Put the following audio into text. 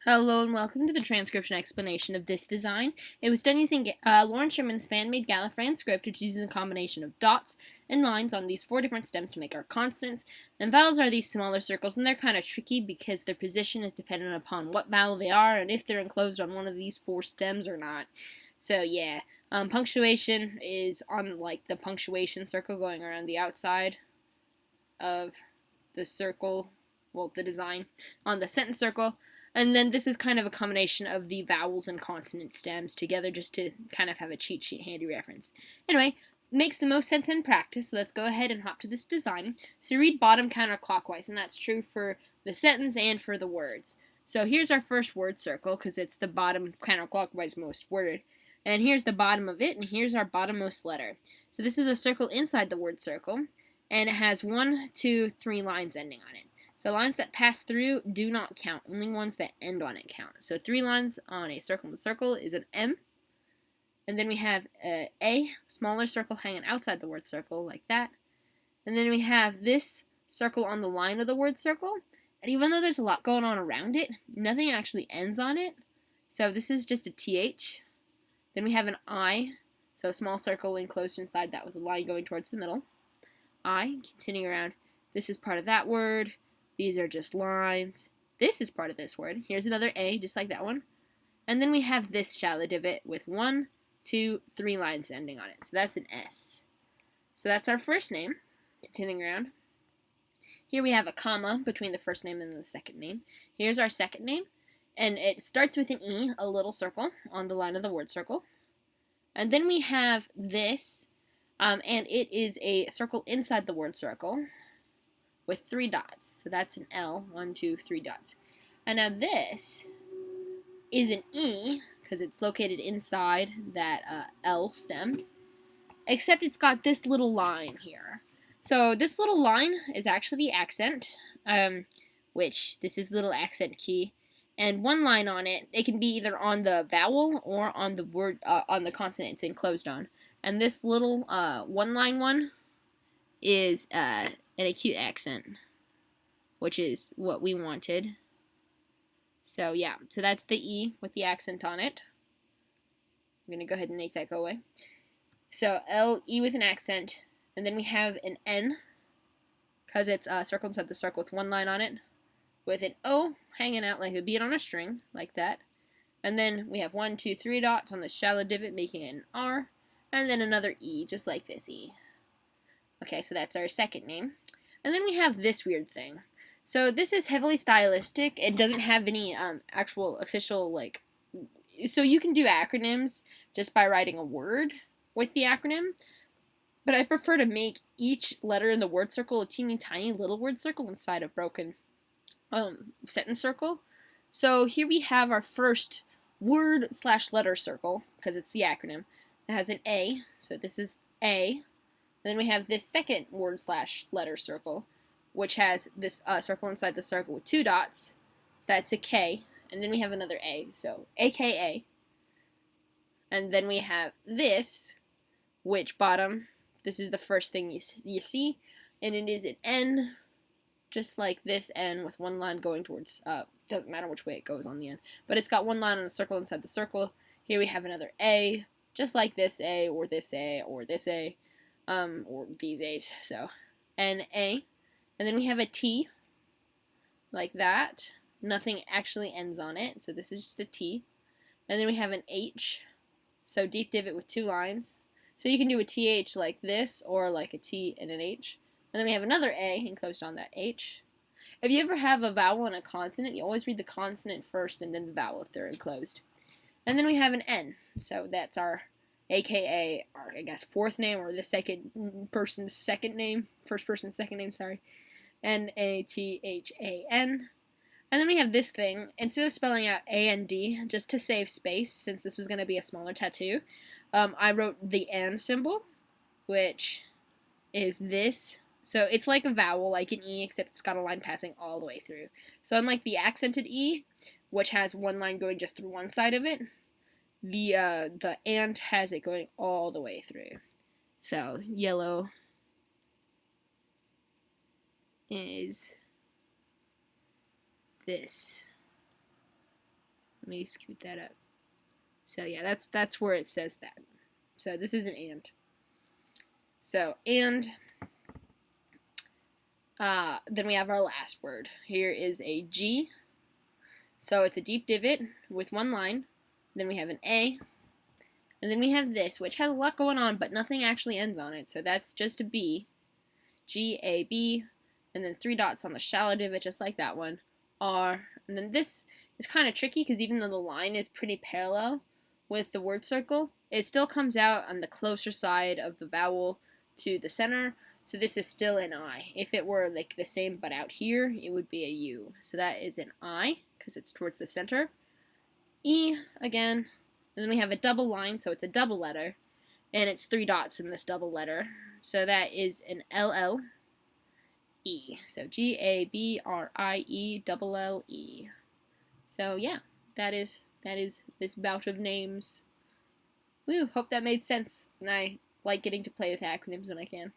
Hello and welcome to the transcription explanation of this design. It was done using Loren Sherman's fan-made Gallifreyan script, which uses a combination of dots and lines on these 4 different stems to make our consonants. And vowels are these smaller circles, and they're kind of tricky because their position is dependent upon what vowel they are and if they're enclosed on one of these 4 stems or not. So yeah, punctuation is on like the punctuation circle going around the outside of the circle, well, the design on the sentence circle. And then this is kind of a combination of the vowels and consonant stems together just to kind of have a cheat sheet handy reference. Anyway, makes the most sense in practice, so let's go ahead and hop to this design. So read bottom counterclockwise, and that's true for the sentence and for the words. So here's our first word circle, because it's the bottom counterclockwise most worded. And here's the bottom of it, and here's our bottommost letter. So this is a circle inside the word circle, and it has 1, 2, 3 lines ending on it. So lines that pass through do not count. Only ones that end on it count. So 3 lines on a circle in the circle is an M. And then we have a smaller circle hanging outside the word circle, like that. And then we have this circle on the line of the word circle. And even though there's a lot going on around it, nothing actually ends on it. So this is just a TH. Then we have an I. So a small circle enclosed inside that with a line going towards the middle. I, continuing around. This is part of that word. These are just lines. This is part of this word. Here's another A, just like that one. And then we have this shallow divot with 1, 2, 3 lines ending on it. So that's an S. So that's our first name. Continuing around. Here we have a comma between the first name and the second name. Here's our second name. And it starts with an E, a little circle, on the line of the word circle. And then we have this, and it is a circle inside the word circle with 3 dots. So that's an L, 1, 2, 3 dots. And now this is an E, because it's located inside that L stem, except it's got this little line here. So this little line is actually the accent, which this is the little accent key. And one line on it, it can be either on the vowel or on the word, on the consonant it's enclosed on. And this little one-line one is an acute accent, which is what we wanted. So yeah, so that's the E with the accent on it. I'm going to go ahead and make that go away. So L, E with an accent, and then we have an N, because it's circled inside the circle with one line on it, with an O hanging out like a bead on a string, like that. And then we have 1, 2, 3 dots on the shallow divot, making it an R, and then another E, just like this E. Okay, so that's our second name. And then we have this weird thing. So this is heavily stylistic. It doesn't have any actual official, like... So you can do acronyms just by writing a word with the acronym. But I prefer to make each letter in the word circle a teeny tiny little word circle inside a broken sentence circle. So here we have our first word/letter circle, because it's the acronym. It has an A, so this is A. And then we have this second word/letter circle, which has this circle inside the circle with 2 dots. So that's a K. And then we have another A, so AKA. And then we have this, which bottom, this is the first thing you see. And it is an N, just like this N with one line going towards, doesn't matter which way it goes on the end. But it's got one line on the circle inside the circle. Here we have another A, just like this A, or this A, or this A. Or these A's, so N-A, and then we have a T, like that. Nothing actually ends on it, so this is just a T. And then we have an H, so deep divot with 2 lines. So you can do a TH like this, or like a T and an H. And then we have another A enclosed on that H. If you ever have a vowel and a consonant, you always read the consonant first and then the vowel if they're enclosed. And then we have an N, so that's our AKA, or I guess fourth name, or the second person's second name, first person's second name, sorry, N-A-T-H-A-N. And then we have this thing. Instead of spelling out A-N-D, just to save space, since this was going to be a smaller tattoo, I wrote the and symbol, which is this. So it's like a vowel, like an E, except it's got a line passing all the way through. So unlike the accented E, which has one line going just through one side of it, the and has it going all the way through. So yellow is this. Let me scoot that up. So yeah, that's where it says that. So this is an and. So and then we have our last word. Here is a G. So it's a deep divot with one line. Then we have an A. And then we have this, which has a lot going on, but nothing actually ends on it. So that's just a B. G, A, B. And then 3 dots on the shallow divot, just like that one. R. And then this is kind of tricky because even though the line is pretty parallel with the word circle, it still comes out on the closer side of the vowel to the center. So this is still an I. If it were like the same but out here, it would be a U. So that is an I because it's towards the center. E again. And then we have a double line, so it's a double letter. And it's 3 dots in this double letter. So that is an LL. E. So Gabrie. So yeah, that is this bout of names. Woo, hope that made sense. And I like getting to play with acronyms when I can.